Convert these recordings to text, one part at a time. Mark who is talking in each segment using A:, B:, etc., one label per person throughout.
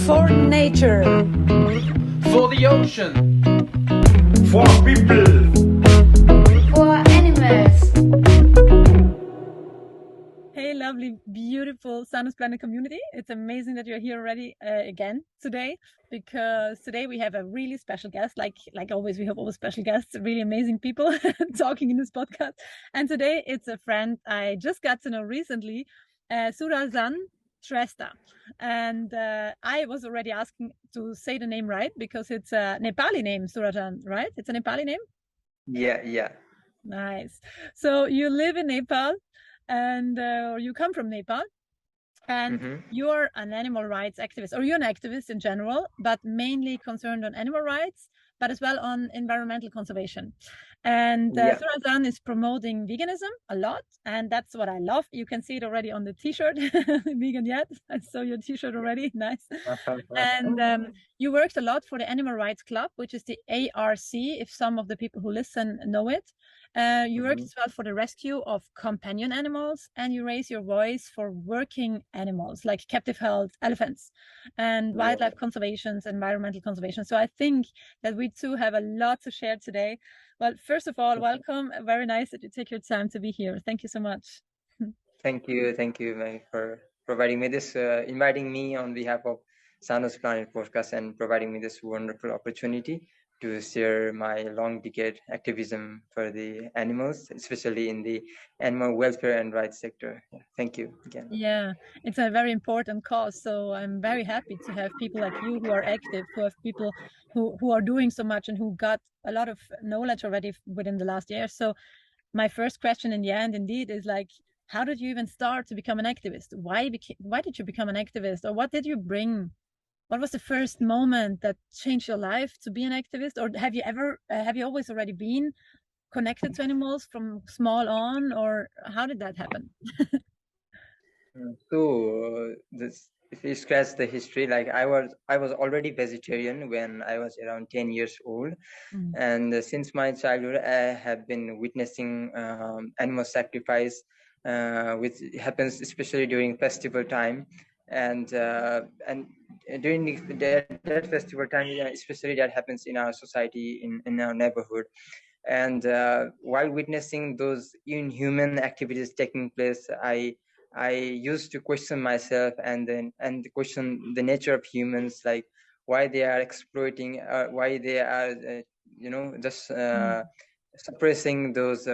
A: For nature.
B: For the ocean.
C: For people.
D: For animals.
A: Hey, lovely, beautiful SANUSPLANET community. It's amazing that you're here already again today, because today we have a really special guest. Like always, we have always special guests, really amazing people talking in this podcast. And today it's a friend I just got to know recently, Surajan Shrestha. And I was already asking to say the name right, because it's a Nepali name, Surajan, right? It's a Nepali name?
E: Yeah.
A: Nice. So you live in Nepal, and you come from Nepal, and you're an animal rights activist, or you're an activist in general, but mainly concerned on animal rights, but as well on environmental conservation. And Surajan is promoting veganism a lot, and that's what I love. You can see it already on the t-shirt. Vegan yet? I saw your t-shirt already. Nice. And you worked a lot for the Animal Rights Club, which is the ARC, if some of the people who listen know it. You worked as well for the rescue of companion animals, and you raise your voice for working animals like captive held elephants and wildlife conservation, environmental conservation. So I think that we too have a lot to share today. Well, first of all, welcome. Very nice that you take your time to be here. Thank you so much.
E: Thank you, Maggy, for providing me this, inviting me on behalf of SANUSPLANET podcast, and providing me this wonderful opportunity to share my long decade activism for the animals, especially in the animal welfare and rights sector. Thank you again.
A: Yeah, it's a very important cause. So I'm very happy to have people like you who are active, who have people who are doing so much and who got a lot of knowledge already within the last year. So my first question in the end, indeed, is like, how did you even start to become an activist? Why did you become an activist, or what did you bring? What was the first moment that changed your life to be an activist? Or have you always already been connected to animals from small on, or how did that happen?
E: So if you scratch the history, like I was already vegetarian when I was around 10 years old, and since my childhood I have been witnessing animal sacrifice, which happens especially during festival time, and during that festival time, especially that happens in our society, in our neighborhood. And while witnessing those inhuman activities taking place, I used to question myself, and question the nature of humans, like why they are exploiting, why they are, just suppressing those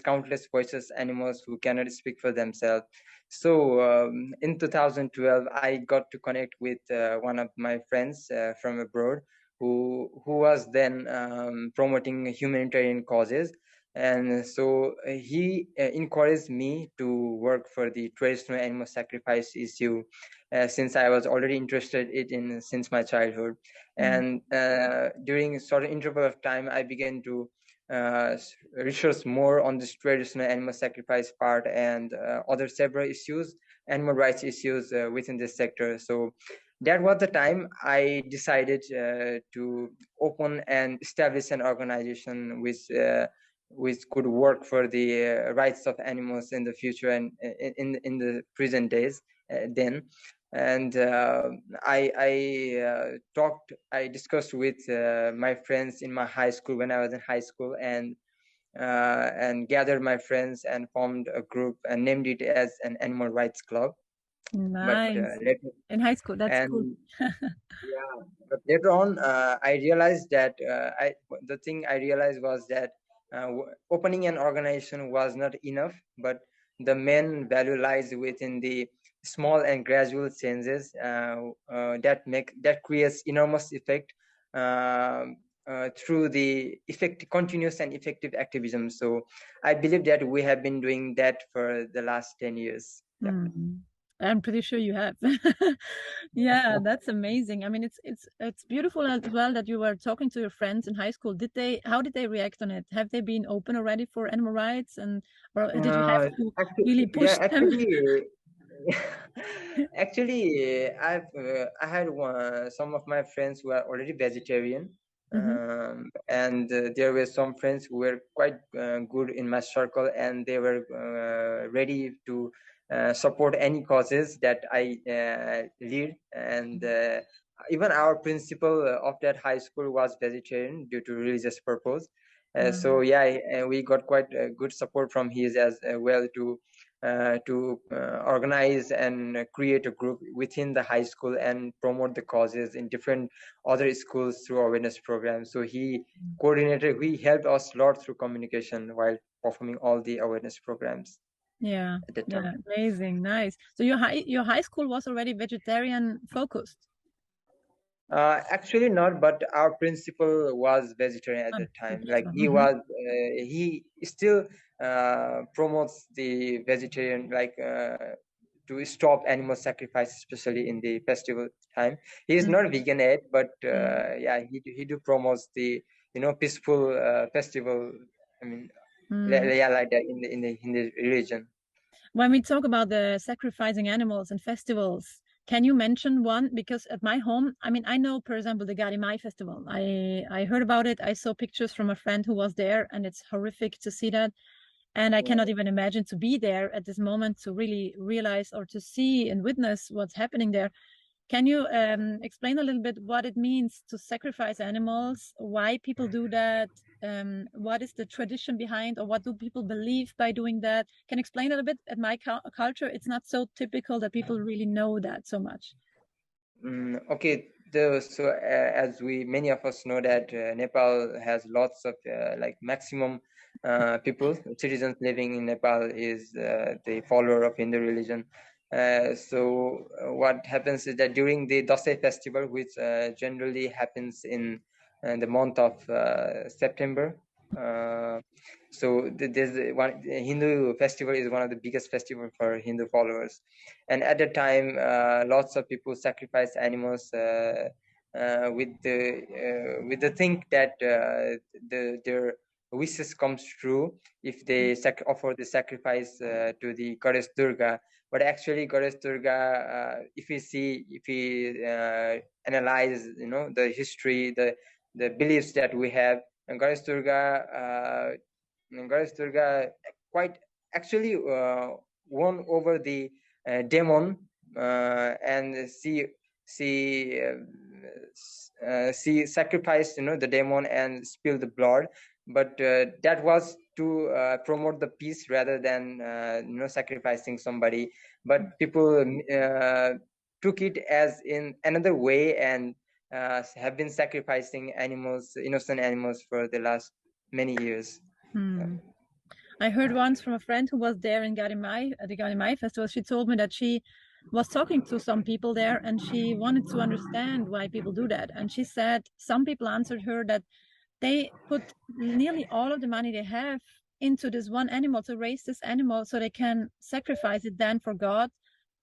E: countless voiceless animals who cannot speak for themselves. So in 2012, I got to connect with one of my friends from abroad, who was then promoting humanitarian causes. And so he encouraged me to work for the traditional animal sacrifice issue, since I was already interested in since my childhood. And during a certain interval of time, I began to research more on this traditional animal sacrifice part, and other several issues, animal rights issues within this sector. So that was the time I decided to open and establish an organization which could work for the rights of animals in the future and in the present days then. And I discussed with my friends in my high school, when I was in high school, and gathered my friends and formed a group and named it as an animal rights club.
A: Nice. In high school, that's cool.
E: But later on, I realized that the thing I realized was that opening an organization was not enough, but the main value lies within the small and gradual changes that creates enormous effect through the continuous and effective activism. So I believe that we have been doing that for the last 10 years.
A: I'm pretty sure you have. Yeah, that's amazing. I mean, it's beautiful as well that you were talking to your friends in high school. How did they react on it? Have they been open already for animal rights, or did you have to really push them?
E: Actually, I had some of my friends who are already vegetarian, and there were some friends who were quite good in my circle, and they were ready to support any causes that I lead. And even our principal of that high school was vegetarian due to religious purpose. So yeah, we got quite good support from his as well to organize and create a group within the high school and promote the causes in different other schools through awareness programs. So he helped us a lot through communication while performing all the awareness programs.
A: Yeah,
E: At that time.
A: amazing, nice. So your high school was already vegetarian focused?
E: Actually not, but our principal was vegetarian at the time. Like he still promotes the vegetarian, like to stop animal sacrifice, especially in the festival time. He is not vegan yet, but yeah, he do promotes the peaceful festival. I mean, yeah, like that in the religion.
A: When we talk about the sacrificing animals and festivals, can you mention one? Because at my home, I mean, I know, for example, the Garimai festival. I heard about it. I saw pictures from a friend who was there, and it's horrific to see that. And I cannot even imagine to be there at this moment to really realize or to see and witness what's happening there. Can you explain a little bit what it means to sacrifice animals, why people do that, what is the tradition behind, or what do people believe by doing that? Can you explain a little bit? At my culture, it's not so typical that people really know that so much.
E: Okay, so as many of us know that Nepal has lots of like maximum people, citizens living in Nepal is the follower of Hindu religion. So what happens is that during the Dasai festival, which generally happens in the month of September, so there's one Hindu festival is one of the biggest festival for Hindu followers, and at the time, lots of people sacrifice animals with the think that their wishes comes true if they offer the sacrifice to the goddess Durga. But actually, goddess Durga, if we analyze, the history, the beliefs that we have, and Goddess Durga quite actually won over the demon, and she sacrificed the demon and spilled the blood, but that was to promote the peace rather than sacrificing somebody. But people took it as in another way and have been sacrificing animals, innocent animals, for the last many years.
A: I heard once from a friend who was there in Garimai, at the Garimai festival. She told me that she was talking to some people there and she wanted to understand why people do that. And she said some people answered her that they put nearly all of the money they have into this one animal, to raise this animal so they can sacrifice it then for God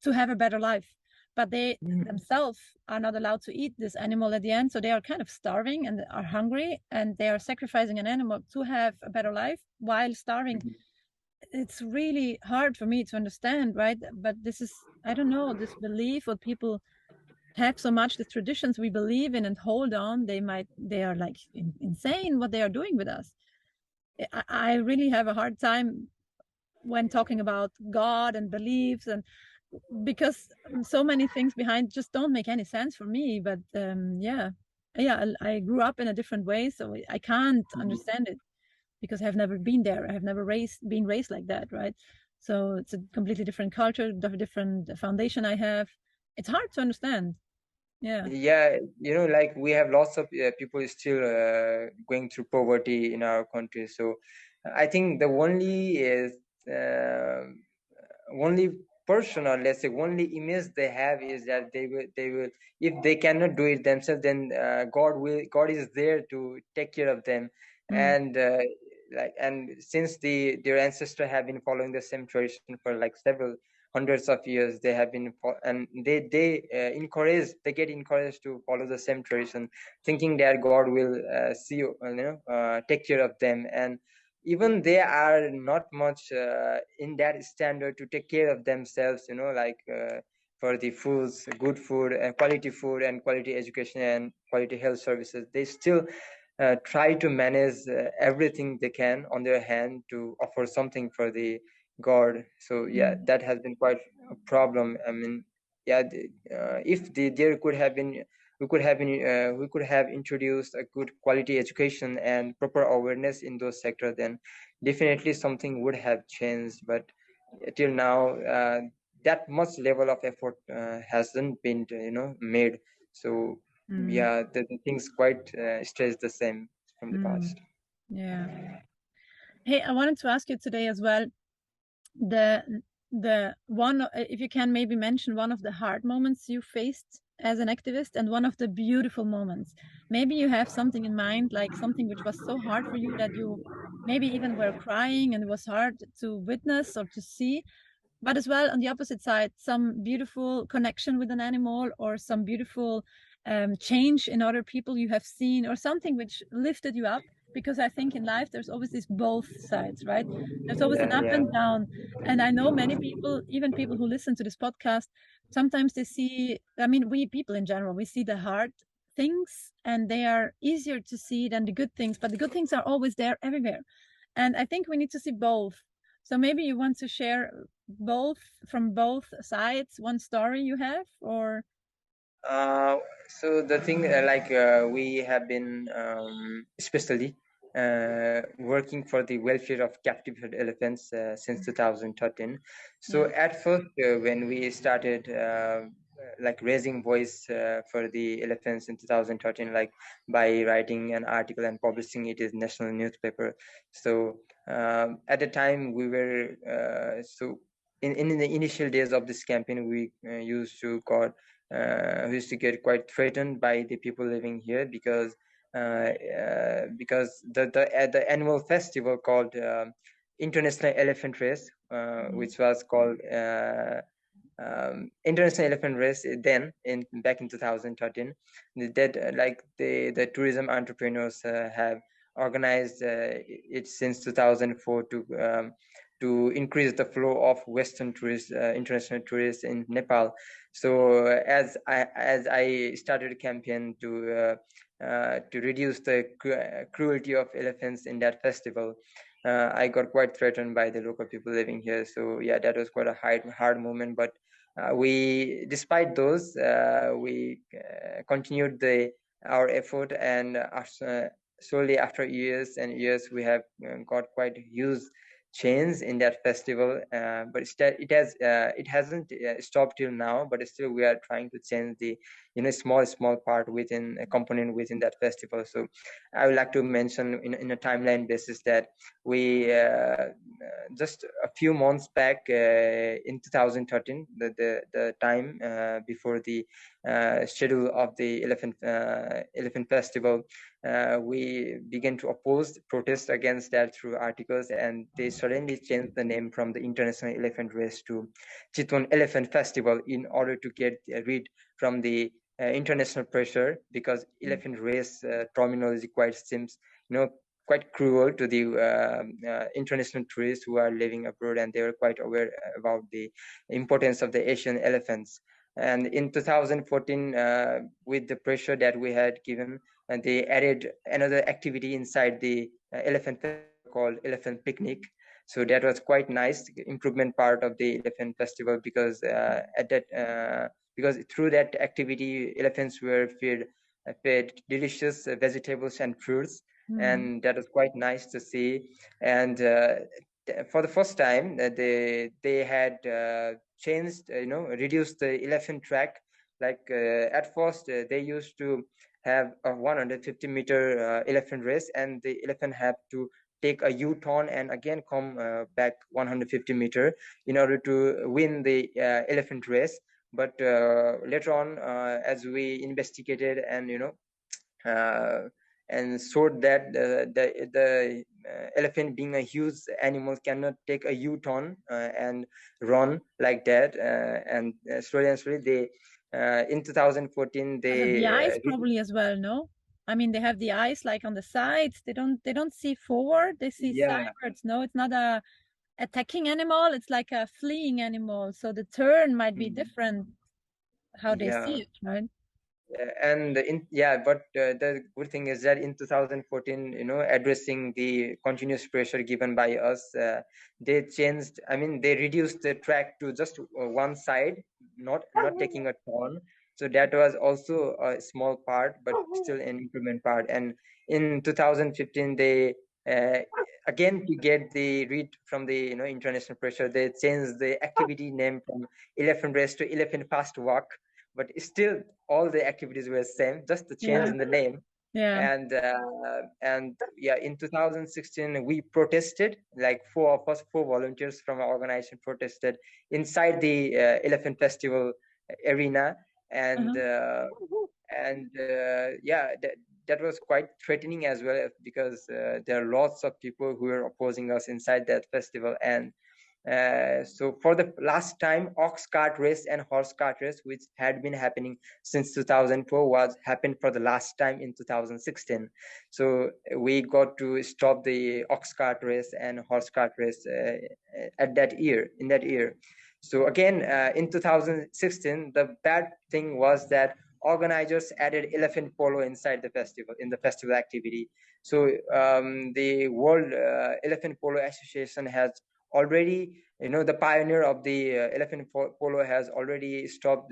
A: to have a better life. But they themselves are not allowed to eat this animal at the end. So they are kind of starving and are hungry, and they are sacrificing an animal to have a better life while starving. It's really hard for me to understand, right? But this is, I don't know, this belief what people have so much, the traditions we believe in and hold on, they are like insane what they are doing with us. I really have a hard time when talking about God and beliefs, and because so many things behind just don't make any sense for me. But I grew up in a different way, so I can't understand it because I have never been there. I have never been raised like that, right? So it's a completely different culture, different foundation I have. It's hard to understand.
E: Yeah, like we have lots of people still going through poverty in our country. So I think the only person, or let's say only image they have, is that they will if they cannot do it themselves, then God is there to take care of them. And and since their ancestors have been following the same tradition for like several hundreds of years, they have been, and they get encouraged to follow the same tradition, thinking that God will take care of them. And even they are not much in that standard to take care of themselves, like for the foods, good food and quality education and quality health services. They still try to manage everything they can on their hand to offer something for the god. So yeah, that has been quite a problem. I mean, yeah, if there could have been, we could have introduced a good quality education and proper awareness in those sectors, then definitely something would have changed. But till now, that much level of effort hasn't been made. So yeah, the things quite stays the same from the past.
A: Yeah. Hey, I wanted to ask you today as well, the one, if you can maybe mention one of the hard moments you faced as an activist and one of the beautiful moments. Maybe you have something in mind, like something which was so hard for you that you maybe even were crying and it was hard to witness or to see, but as well on the opposite side, some beautiful connection with an animal or some beautiful change in other people you have seen or something which lifted you up. Because I think in life there's always these both sides, right? There's always an up and down. And I know many people, even people who listen to this podcast, sometimes they see, I mean, we people in general, we see the hard things and they are easier to see than the good things, but the good things are always there everywhere. And I think we need to see both. So maybe you want to share both from both sides, one story you have, or
E: so the thing, we have been especially working for the welfare of captive elephants since 2013. So at first, when we started like raising voice for the elephants in 2013, like by writing an article and publishing it in national newspaper. So at the time we were in the initial days of this campaign, we used to who used to get quite threatened by the people living here because the annual festival called International Elephant Race, which was called International Elephant Race then back in 2013, that the tourism entrepreneurs have organized it since 2004 to increase the flow of Western tourists, international tourists in Nepal. So as I started a campaign to reduce the cruelty of elephants in that festival, I got quite threatened by the local people living here. So yeah, that was quite a hard moment. But despite those, we continued our effort, and slowly after years and years, we have got quite huge change in that festival. But it hasn't stopped till now. But still, we are trying to change the small part within a component within that festival. So I would like to mention in a timeline basis that we just a few months back in 2013, the time before the schedule of the elephant festival, we began to oppose protest against that through articles, and they suddenly changed the name from the International Elephant Race to Chitwan Elephant Festival in order to get rid from the international pressure, because elephant race terminology quite seems quite cruel to the international tourists who are living abroad, and they were quite aware about the importance of the Asian elephants. And in 2014, with the pressure that we had given, and they added another activity inside the elephant festival called Elephant Picnic. So that was quite nice improvement part of the elephant festival, because because through that activity, elephants were fed delicious vegetables and fruits, and that was quite nice to see. And for the first time, they had changed, reduced the elephant track. Like at first, they used to have a 150-meter elephant race, and the elephant had to take a U-turn and again come back 150-meter in order to win the elephant race. But later on, as we investigated and and showed that the elephant, being a huge animal, cannot take a U-turn and run like that, and slowly and slowly they in 2014
A: they have the eyes
E: they
A: probably as well, no? I mean, they have the eyes like on the sides. They don't see forward. They see sidewards. No, it's not a attacking animal. It's like a fleeing animal. So the turn might be different how they see it, right?
E: But the good thing is that in 2014, addressing the continuous pressure given by us, they changed. I mean, they reduced the track to just one side, not taking a turn. So that was also a small part, but still an improvement part. And in 2015, they again, to get the read from the international pressure, they changed the activity name from elephant race to elephant fast walk, but still all the activities were same, just the change in the name. And in 2016 we protested, like four volunteers from our organization protested inside the elephant festival arena. That was quite threatening as well, because there are lots of people who are opposing us inside that festival. And so for the last time, ox cart race and horse cart race, which had been happening since 2004, was happened for the last time in 2016. So we got to stop the ox cart race and horse cart race in that year. So again, in 2016, the bad thing was that organizers added elephant polo inside the festival, in the festival activity. So the World Elephant Polo Association has already, the pioneer of the elephant polo has already stopped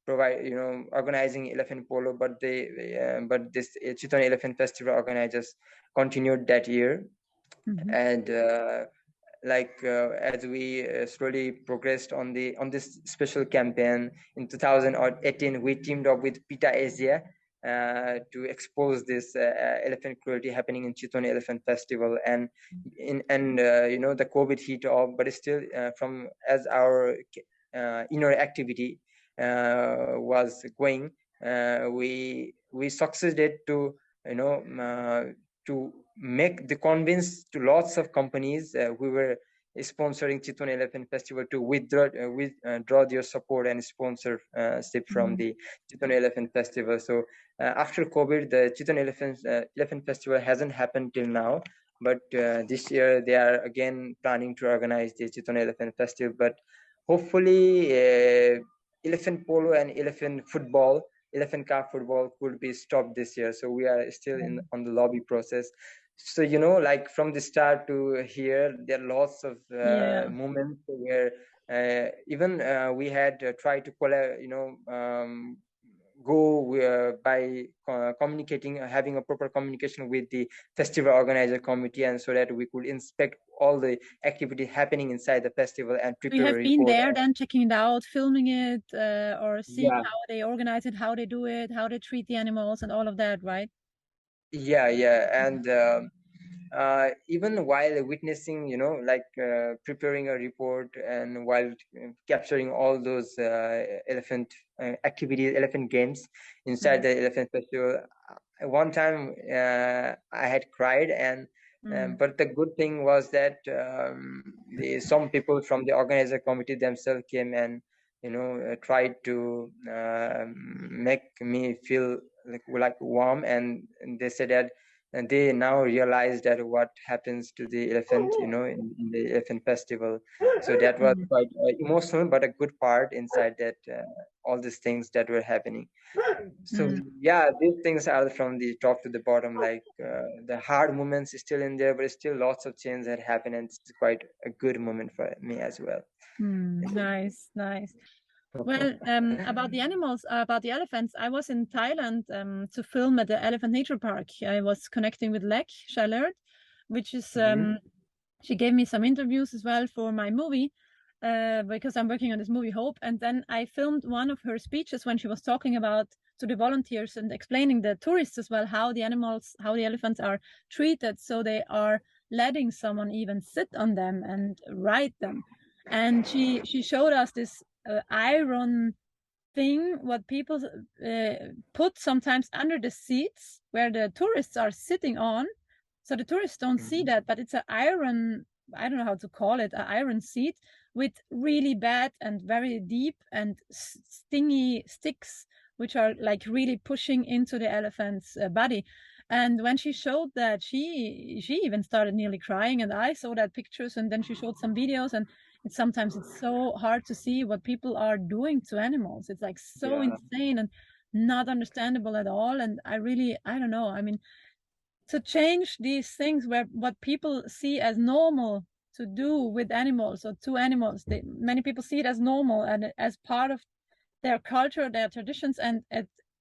E: organizing elephant polo, but this Chiton Elephant Festival organizers continued that year. And as we slowly progressed on this special campaign in 2018, we teamed up with PETA Asia to expose this elephant cruelty happening in Chiton Elephant Festival. And the COVID hit off, but still as our inner activity was going, we succeeded to to convince to lots of companies who were sponsoring Chiton Elephant Festival to withdraw their support and sponsorship from the Chiton Elephant Festival. So after COVID, the Chiton Elephant Festival hasn't happened till now, but this year they are again planning to organize the Chiton Elephant Festival. But hopefully elephant polo and elephant car football could be stopped this year. So we are still on the lobby process. So like from the start to here, there are lots of moments where even we had tried to go by communicating, having a proper communication with the festival organizer committee, and so that we could inspect all the activity happening inside the festival and prepare
A: you have been there then, checking it out, filming it, or seeing how they organize it, how they do it, how they treat the animals and all of that, right? And even while witnessing, preparing a report, and while capturing all those elephant activities, elephant games inside the elephant festival, one time I had cried, and but the good thing was that some people from the organizer committee themselves came and tried to make me feel like warm, and they said that and they now realize that what happens to the elephant, in the elephant festival. So that was quite emotional, but a good part inside that, all these things that were happening. So these things are from the top to the bottom, like the hard moments is still in there, but still lots of change that happened, and it's quite a good moment for me as well. Nice. Well, about the animals, about the elephants, I was in Thailand to film at the Elephant Nature Park. I was connecting with Lek Chailert, which is, she gave me some interviews as well for my movie, because I'm working on this movie Hope. And then I filmed one of her speeches when she was talking about to the volunteers and explaining the tourists as well, how the elephants are treated. So they are letting someone even sit on them and ride them. And she showed us this iron thing what people put sometimes under the seats where the tourists are sitting on, so the tourists don't see that, but it's an iron, I don't know how to call it, an iron seat with really bad and very deep and stingy sticks, which are like really pushing into the elephant's body. And when she showed that, she even started nearly crying, and I saw that pictures, and then she showed some videos, and sometimes it's so hard to see what people are doing to animals. It's like so insane. And not understandable at all. And I don't know, I mean, to change these things where what people see as normal to do with animals or to animals, many people see it as normal and as part of their culture, their traditions, and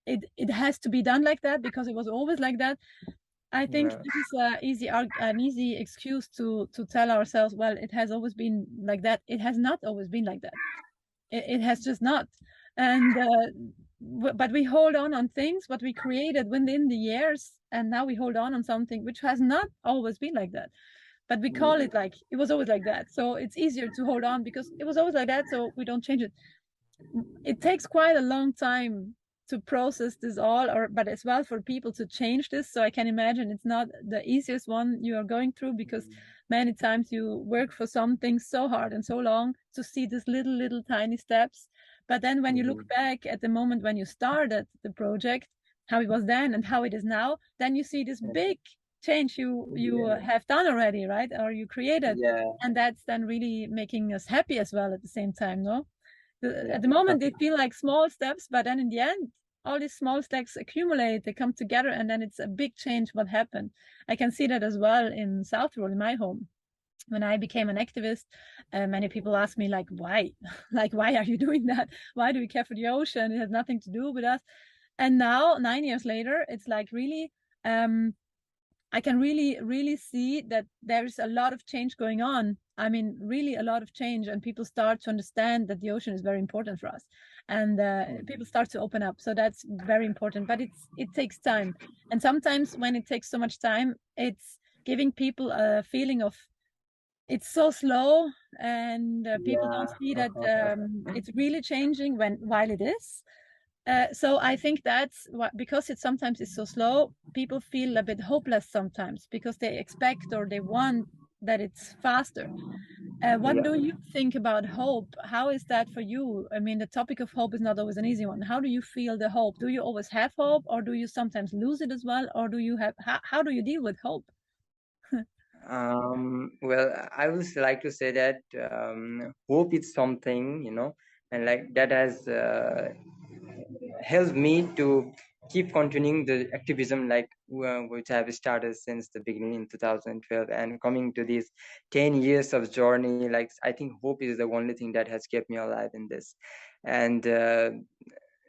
A: it has to be done like that because it was always like that. I think this is an easy excuse to tell ourselves, well, it has always been like that. It has not always been like that. It has just not. And but we hold on things what we created within the years, and now we hold on something which has not always been like that. But we call it like it was always like that. So it's easier to hold on because it was always like that. So we don't change it. It takes quite a long time to process this all, but as well for people to change this. So I can imagine it's not the easiest one you are going through, because many times you work for something so hard and so long to see these little tiny steps. But then when you look back at the moment when you started the project, how it was then and how it is now, then you see this big change you have done already, right? Or you created. And that's then really making us happy as well at the same time, no? At the moment they feel like small steps, but then in the end all these small steps accumulate, they come together, and then it's a big change what happened. I can see that as well in Southwold, in my home. When I became an activist, many people ask me like, why? Like, why are you doing that? Why do we care for the ocean? It has nothing to do with us. And now 9 years later, it's like really I can really see that there's a lot of change going on. I mean, really a lot of change, and people start to understand that the ocean is very important for us, and people start to open up. So that's very important, but it takes time. And sometimes when it takes so much time, it's giving people a feeling of it's so slow, and people don't see that it's really changing while it is. So I think that's what, because it sometimes is so slow, people feel a bit hopeless sometimes because they expect or they want that it's faster. What do you think about hope? How is that for you? I mean, the topic of hope is not always an easy one. How do you feel the hope? Do you always have hope, or do you sometimes lose it as well? Or do you have, how do you deal with hope?
E: Well, I would like to say that hope is something, and like that has helped me to keep continuing the activism, like which I have started since the beginning in 2012, and coming to these 10 years of journey. Like, I think hope is the only thing that has kept me alive in this. And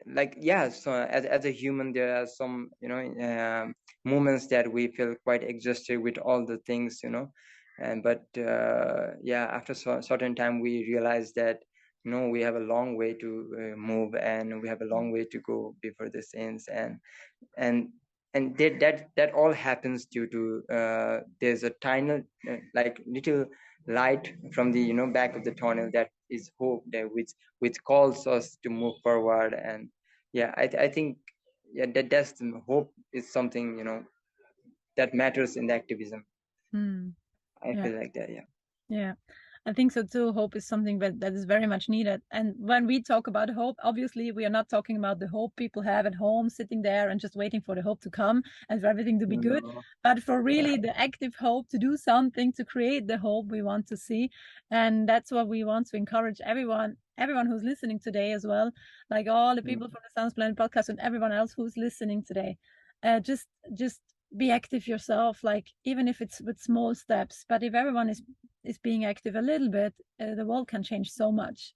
E: like, yeah, so as a human, there are some moments that we feel quite exhausted with all the things, and but yeah, after certain time we realize that we have a long way to move, and we have a long way to go before this ends. And that all happens due to there's a tiny like little light from the back of the tunnel, that is hope, that which calls us to move forward. And yeah, I think that's the hope is something that matters in the activism. I feel like that.
A: Yeah, I think so too. Hope is something that is very much needed. And when we talk about hope, obviously we are not talking about the hope people have at home, sitting there and just waiting for the hope to come and for everything to be good, but for really the active hope to do something to create the hope we want to see. And that's what we want to encourage everyone who's listening today as well, like all the people from the SANUSPLANET podcast and everyone else who's listening today. Just be active yourself, like even if it's with small steps, but if everyone is being active a little bit, the world can change so much.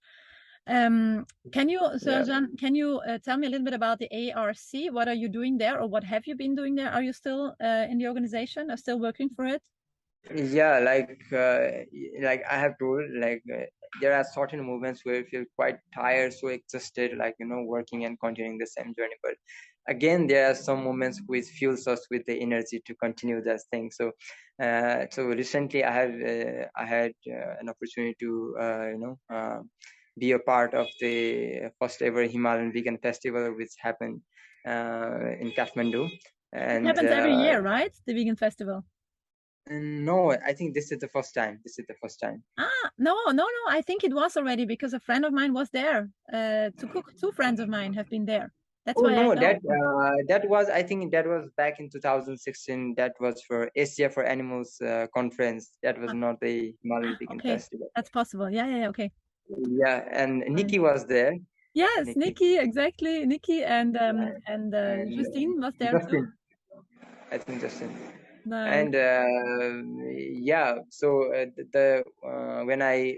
A: Can you, Surajan, can you tell me a little bit about the ARC? What are you doing there, or what have you been doing there? Are you still in the organization, or still working for it?
E: Yeah, like I have told, like there are certain moments where you feel quite tired, so exhausted, like working and continuing the same journey. But again, there are some moments which fuels us with the energy to continue that thing. So so recently I had an opportunity to be a part of the first ever Himalayan Vegan Festival, which happened in Kathmandu. And
A: it happens every year, right? The vegan festival.
E: No, I think this is the first time.
A: No, I think it was already, because a friend of mine was there to cook. 2 friends of mine have been there. That's why
E: no,
A: I know.
E: that was, I think that was back in 2016. That was for Asia for Animals conference. That was not the Himalayan Vegan Festival.
A: That's possible. Yeah, okay.
E: Yeah, and Nikki was there.
A: Yes, Nikki, exactly. Nikki and
E: and
A: Justine was there too.
E: Justin. I think Justin.
A: Nice.
E: And yeah, so when I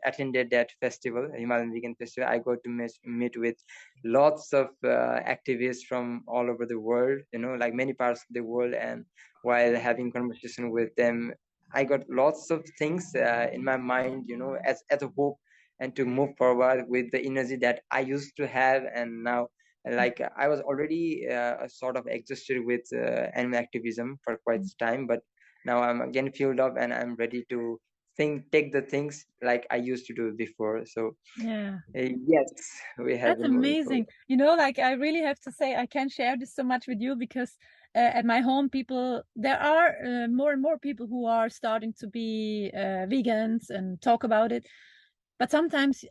E: attended that festival, Himalayan Vegan Festival, I got to meet with lots of activists from all over the world, like many parts of the world. And while having conversation with them, I got lots of things in my mind, as a hope, and to move forward with the energy that I used to have. And now, like, I was already sort of exhausted with animal activism for quite some time, but now I'm again fueled up and I'm ready to take the things like I used to do before. So
A: Yeah.
E: yes, we have
A: That's
E: been moving
A: amazing.
E: forward.
A: Like I really have to say, I can't share this so much with you because at my home, there are more and more people who are starting to be vegans and talk about it. But sometimes,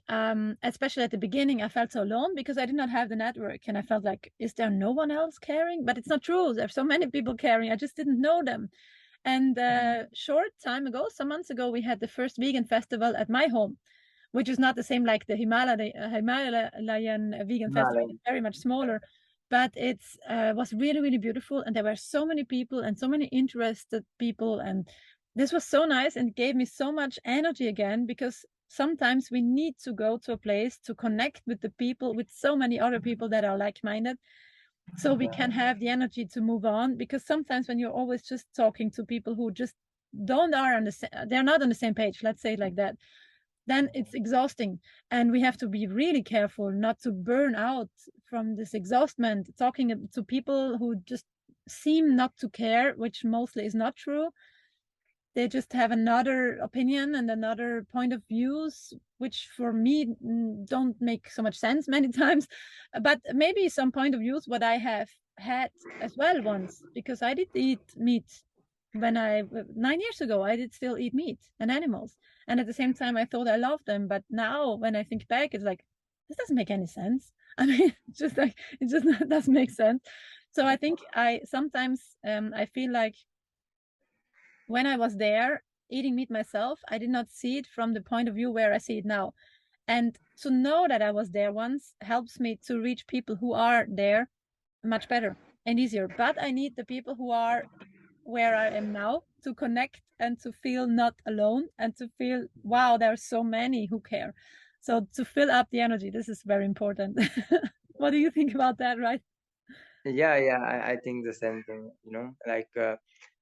A: especially at the beginning, I felt so alone because I did not have the network, and I felt like, is there no one else caring? But it's not true. There's so many people caring. I just didn't know them. And short time ago, some months ago, we had the first vegan festival at my home, which is not the same like the Himalayan Vegan Festival. It's very much smaller, but it's was really, really beautiful. And there were so many people and so many interested people. And this was so nice and gave me so much energy again, because sometimes we need to go to a place to connect with the people, with so many other people that are like-minded, so we can have the energy to move on. Because sometimes when you're always just talking to people who just don't are on they're not on the same page, let's say it like that, then it's exhausting. And we have to be really careful not to burn out from this exhaustion, talking to people who just seem not to care, which mostly is not true. They just have another opinion and another point of views, which for me don't make so much sense many times. But maybe some point of views what I have had as well once, because I did eat meat when 9 years ago. I did still eat meat and animals, and at the same time I thought I loved them. But now when I think back, it's like, this doesn't make any sense. I mean, it's just like, it just doesn't make sense. So I think I sometimes I feel like when I was there eating meat myself, I did not see it from the point of view where I see it now. And to know that I was there once helps me to reach people who are there much better and easier. But I need the people who are where I am now to connect and to feel not alone and to feel, wow, there are so many who care. So to fill up the energy, this is very important. What do you think about that, right?
E: Yeah, I think the same thing, like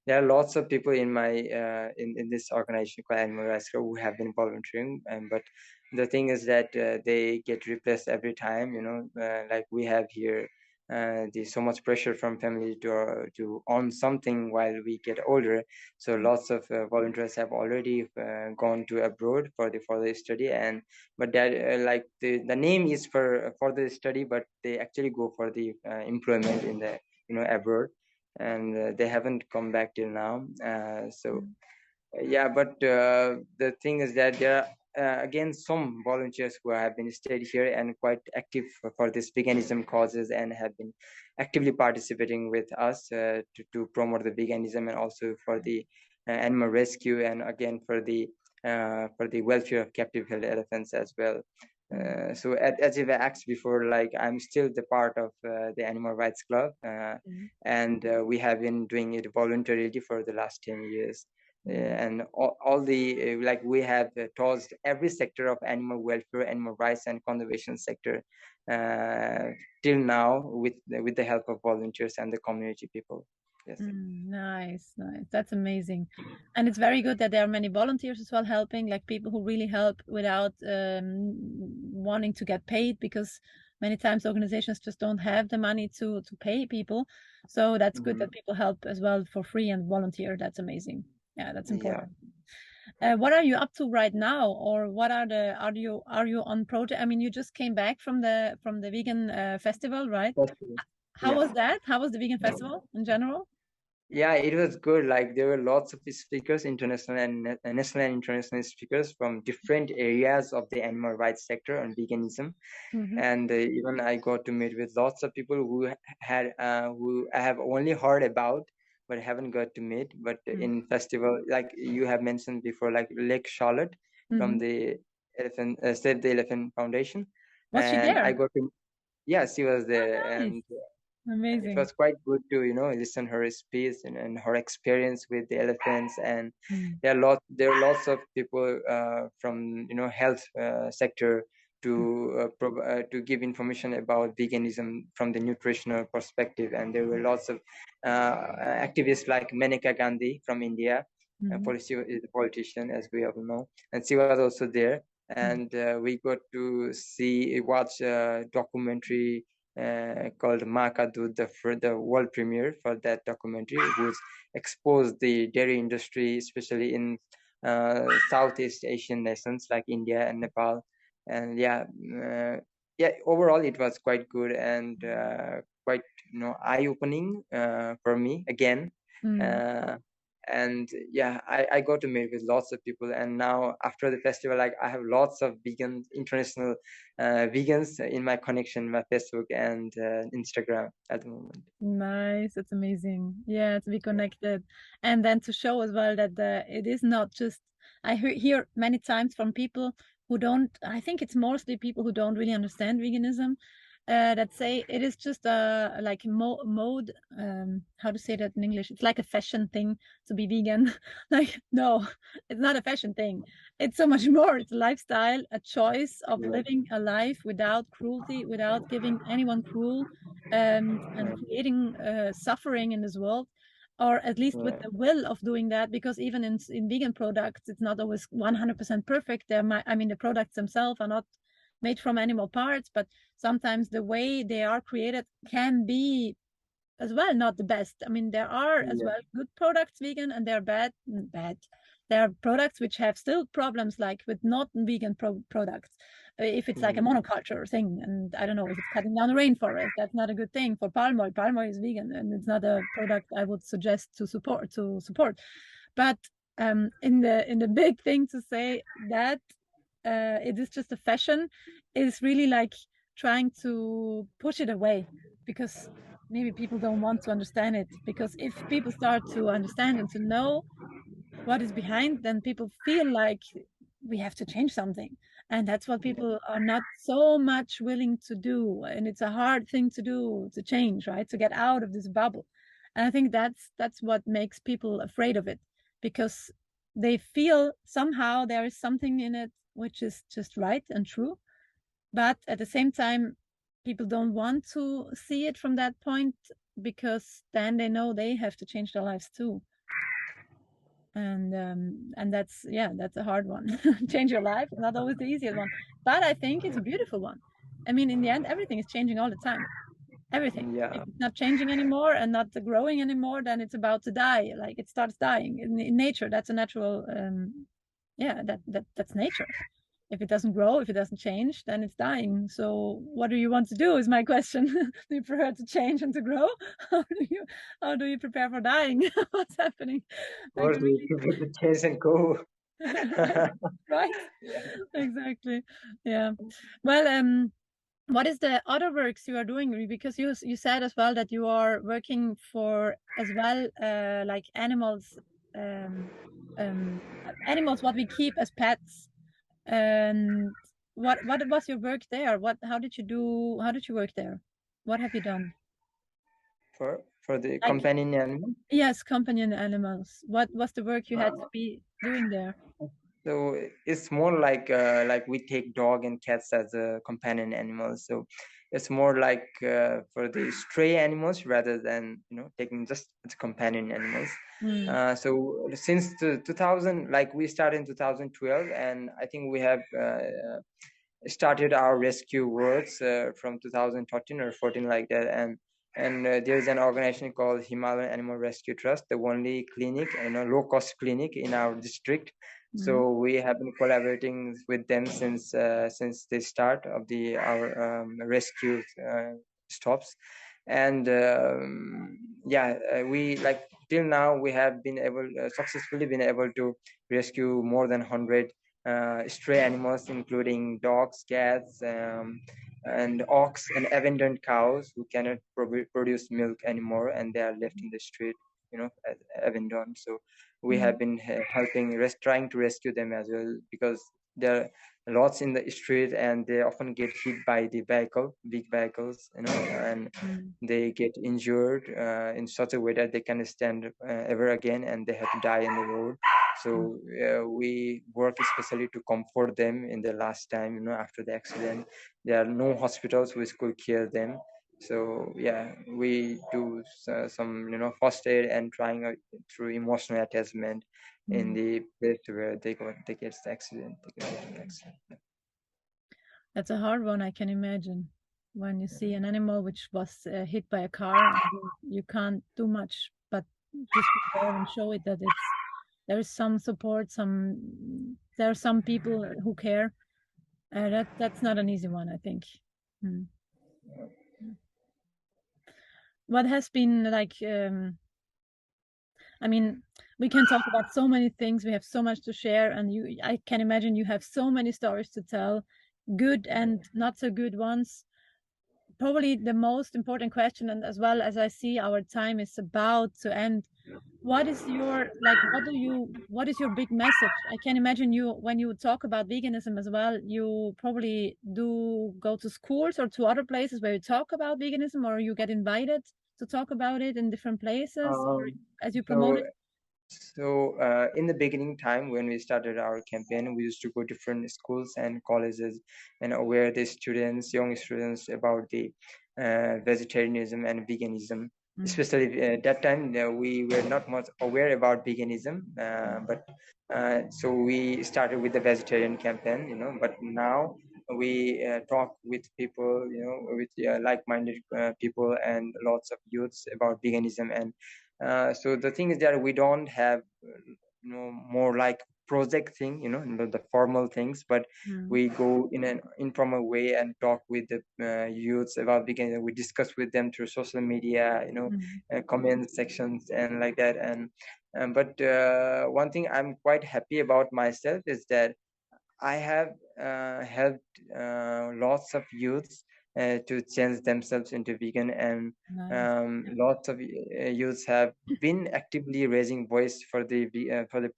E: there are lots of people in my in this organization called Animal Rights Club who have been volunteering, but the thing is that they get replaced every time, like we have here, there's so much pressure from family to earn something while we get older. So lots of volunteers have already gone to abroad for the study, and but that like the name is for the study, but they actually go for the employment in the abroad, and they haven't come back till now. So yeah, but the thing is that there are again some volunteers who have been stayed here and quite active for this veganism causes, and have been actively participating with us to promote the veganism, and also for the animal rescue, and again for the welfare of captive held elephants as well. So as you've asked before, like I'm still the part of the Animal Rights Club, and we have been doing it voluntarily for the last 10 years. And all the like we have touched every sector of animal welfare, animal rights, and conservation sector till now with the help of volunteers and the community people. Yes.
A: Nice. That's amazing. And it's very good that there are many volunteers as well helping, like people who really help without wanting to get paid, because many times organizations just don't have the money to pay people. So that's good that people help as well for free and volunteer. That's amazing. Yeah, that's important. What are you up to right now, or what are you on project? I mean, you just came back from the vegan festival, right? How was that? How was the vegan festival in general?
E: Yeah, it was good. Like there were lots of speakers, international and national and international speakers from different areas of the animal rights sector and veganism. And even I got to meet with lots of people who I have only heard about but haven't got to meet. But in festival, like you have mentioned before, like Lek Chailert from the Save the Elephant Foundation.
A: Was she
E: and I
A: there?
E: got to, yeah, she was there.
A: Oh, nice.
E: And it
A: Amazing.
E: was quite good to listen her speech and her experience with the elephants. And there are lots of people from health sector to give information about veganism from the nutritional perspective. And there were lots of activists like Maneka Gandhi from India. She is a politician, as we all know, and she was also there. And we got to watch a documentary called Makadu, the world premiere for that documentary, which exposed the dairy industry, especially in Southeast Asian nations like India and Nepal. And overall it was quite good and quite eye-opening for me again. And I got to meet with lots of people, and now after the festival, like, I have lots of international vegans in my connection, my Facebook and Instagram at the moment.
A: Nice, it's amazing. Yeah, to be connected, and then to show as well that it is not just. I hear many times from people who don't. I think it's mostly people who don't really understand veganism, that say it is just a like mode. How to say that in English? It's like a fashion thing to be vegan. Like, no, it's not a fashion thing. It's so much more. It's a lifestyle, a choice of living a life without cruelty, without giving anyone cruel, and creating suffering in this world, or at least with the will of doing that. Because even in vegan products, it's not always 100% perfect. The products themselves are not made from animal parts, but sometimes the way they are created can be as well not the best. I mean, there are as well good products vegan, and they're bad. There are products which have still problems, like with not vegan products. If it's like a monoculture thing, and I don't know, if it's cutting down the rainforest, that's not a good thing for palm oil. Palm oil is vegan, and it's not a product I would suggest to support. But in the big thing to say that it is just a fashion is really like trying to push it away, because maybe people don't want to understand it. Because if people start to understand and to know what is behind, then people feel like we have to change something, and that's what people are not so much willing to do. And it's a hard thing to do, to change, right, to get out of this bubble. And I think that's what makes people afraid of it, because they feel somehow there is something in it which is just right and true, but at the same time people don't want to see it from that point, because then they know they have to change their lives too. And that's a hard one. Change your life is not always the easiest one, but I think it's a beautiful one. I mean, in the end, everything is changing all the time. Everything. If it's not changing anymore and not growing anymore, then it's about to die. Like, it starts dying in nature. That's a natural that's nature. If it doesn't grow, if it doesn't change, then it's dying. So what do you want to do is my question. Do you prefer to change and to grow? How do you prepare for dying? What's happening?
E: Or do you prefer to change and go?
A: Right? Exactly. Yeah. Well, what is the other works you are doing? Because you said as well that you are working for as well like animals, animals what we keep as pets. And what was your work there? How did you work there? What have you done?
E: For the companion animal?
A: Yes, companion animals. What was the work you had to be doing there?
E: So it's more like we take dog and cats as a companion animals. So it's more like for the stray animals rather than taking just as companion animals. So since 2000, like we started in 2012, and I think we have started our rescue works from 2013 or 14 like that. And there's an organization called Himalayan Animal Rescue Trust, the only clinic, low cost clinic in our district. So we have been collaborating with them since the start of our rescue stops. And we, like, till now we have been successfully been able to rescue more than 100 stray animals, including dogs, cats, and ox, and abandoned cows who cannot produce milk anymore, and they are left in the street, abandoned. So we have been helping trying to rescue them as well, because there are lots in the street, and they often get hit by the big vehicles, and they get injured in such a way that they cannot stand ever again, and they have to die on the road. So we work especially to comfort them in the last time, after the accident. There are no hospitals which could cure them. So yeah, we do some first aid and trying through emotional attachment in the place where they get the accident.
A: That's a hard one, I can imagine. When you see an animal which was hit by a car, and you can't do much but just be there and show it that there is some support, there are some people who care. That's not an easy one, I think. What has been like? I mean, we can talk about so many things. We have so much to share, and I can imagine you have so many stories to tell, good and not so good ones. Probably the most important question, and as well as I see our time is about to end, what is your what is your big message? I can imagine you, when you talk about veganism as well, you probably do go to schools or to other places where you talk about veganism, or you get invited to talk about it in different places, or as you promote it.
E: So in the beginning time when we started our campaign, we used to go different schools and colleges and aware the students, young students, about the vegetarianism and veganism. Especially at that time, we were not much aware about veganism, but so we started with the vegetarian campaign, But now we talk with people, with like-minded people and lots of youths about veganism. And so the thing is that we don't have more like project thing, the formal things, but we go in an informal way and talk with the youths about veganism. We discuss with them through social media, comment sections and like that. And but one thing I'm quite happy about myself is that I have helped lots of youths to change themselves into vegan, and lots of youths have been actively raising voice for the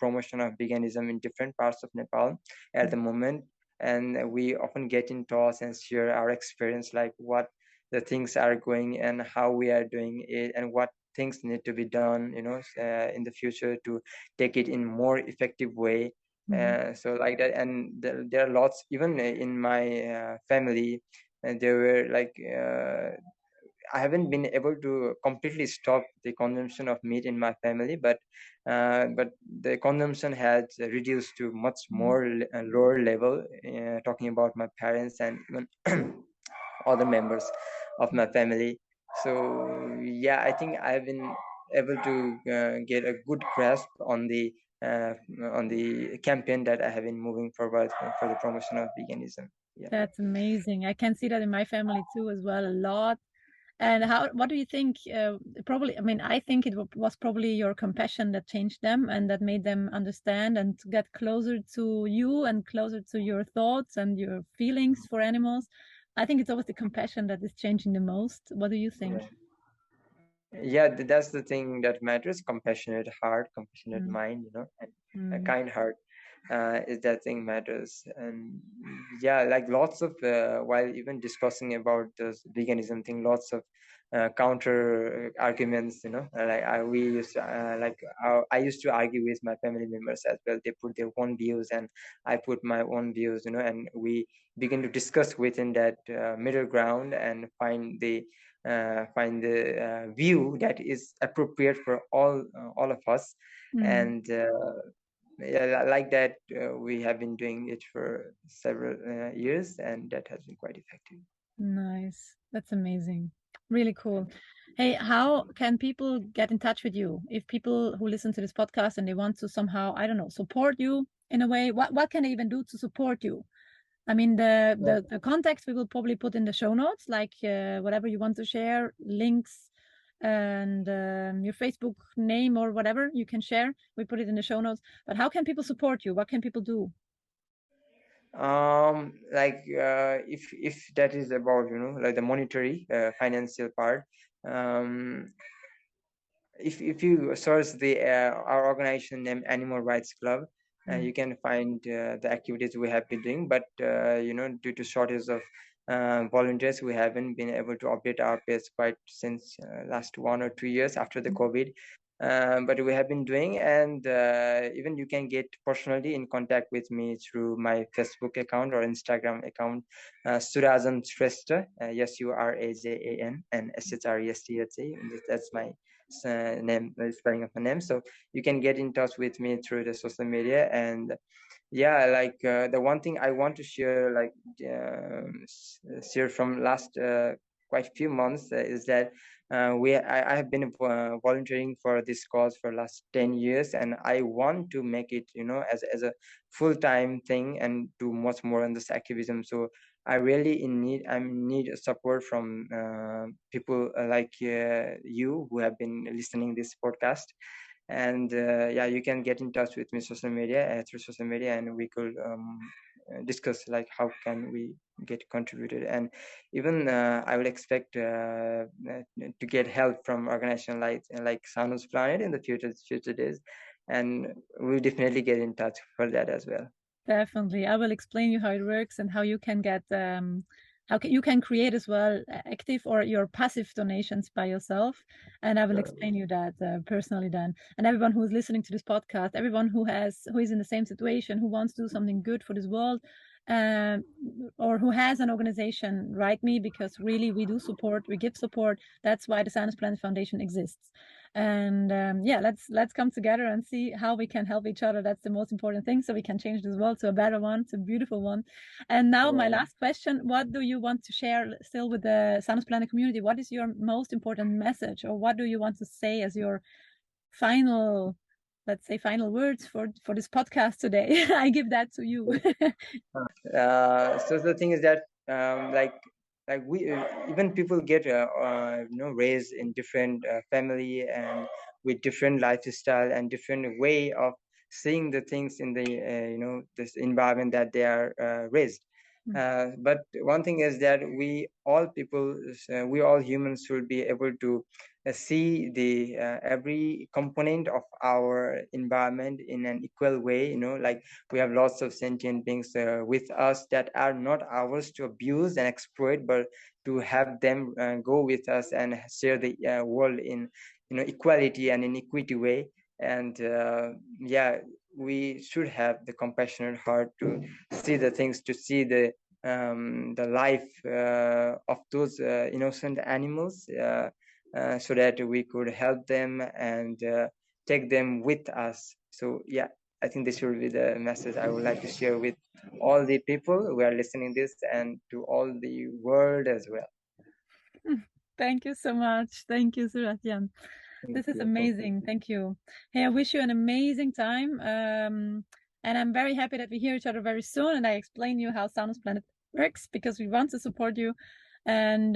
E: promotion of veganism in different parts of Nepal at the moment. And we often get in touch and share our experience, like what the things are going and how we are doing it, and what things need to be done, in the future to take it in more effective way. So like that. And there are lots, even in my family, and there were like I haven't been able to completely stop the consumption of meat in my family, but the consumption has reduced to much more lower level, talking about my parents and even other members of my family. So yeah, I think I've been able to get a good grasp on the campaign that I have been moving forward for the promotion of veganism. Yeah.
A: That's amazing. I can see that in my family too as well, a lot. And what do you think? Probably, I mean, I think it was probably your compassion that changed them and that made them understand and get closer to you and closer to your thoughts and your feelings for animals. I think it's always the compassion that is changing the most. What do you think?
E: Yeah, that's the thing that matters. Compassionate heart, compassionate mind, and a kind heart. Is that thing matters. And yeah, like lots of while even discussing about this veganism thing, lots of counter arguments, like I used to argue with my family members as well. They put their own views and I put my own views, and we begin to discuss within that middle ground and find the view that is appropriate for all of us. And yeah, like that, we have been doing it for several years, and that has been quite effective.
A: Nice. That's amazing. Really cool. Hey, how can people get in touch with you? If people who listen to this podcast and they want to somehow, I don't know, support you in a way, what can they even do to support you? I mean, the context we will probably put in the show notes, like whatever you want to share, links, and your Facebook name or whatever you can share. We put it in the show notes. But how can people support you? What can people do?
E: If that is about like the monetary financial part, if you search our organization named Animal Rights Club, You can find the activities we have been doing, but due to shortage of volunteers, we haven't been able to update our page quite since last 1 or 2 years after the COVID. But we have been doing, and even you can get personally in contact with me through my Facebook account or Instagram account, Surajan Shrestha, Surajan and Shrestha. That's my name, spelling of my name. So you can get in touch with me through the social media. And yeah, like the one thing I want to share, like share from last quite few months, is that I have been volunteering for this cause for last 10 years, and I want to make it, as a full-time thing and do much more on this activism. So I really need support from people like you who have been listening this podcast. And yeah, you can get in touch with me through social media, and we could discuss like how can we get contributed. And even I would expect to get help from organization like SANUSPLANET in the future days, and we'll definitely get in touch for that as well.
A: Definitely, I will explain you how it works and how you can get you can create as well active or your passive donations by yourself, and I will explain you that personally then. And everyone who is listening to this podcast, everyone who is in the same situation, who wants to do something good for this world, or who has an organization, write me, because really we give support. That's why the SANUSPLANET Foundation exists. And yeah, let's come together and see how we can help each other. That's the most important thing, so we can change this world to a better one, to a beautiful one. And now my last question: what do you want to share still with the SANUSPLANET community? What is your most important message, or what do you want to say as your final, let's say, final words for this podcast today? I give that to you.
E: So the thing is that like we even people get raised in different family and with different lifestyle and different way of seeing the things in the this environment that they are raised. But one thing is that we all humans should be able to see the every component of our environment in an equal way. Like we have lots of sentient beings with us that are not ours to abuse and exploit, but to have them go with us and share the world in equality and in equity way. And yeah, we should have the compassionate heart to see the things, to see the life of those innocent animals, so that we could help them and take them with us. So yeah, I think this will be the message I would like to share with all the people who are listening this, and to all the world as well.
A: Thank you so much. Thank you, Surajan. This is amazing. Thank you. Hey, I wish you an amazing time. And I'm very happy that we hear each other very soon. And I explain you how SANUSPLANET works, because we want to support you. And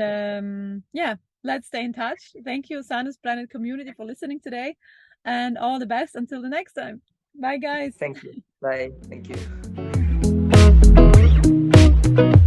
A: yeah, let's stay in touch. Thank you, SANUSPLANET community, for listening today. And all the best until the next time. Bye, guys.
E: Thank you. Bye. Thank you.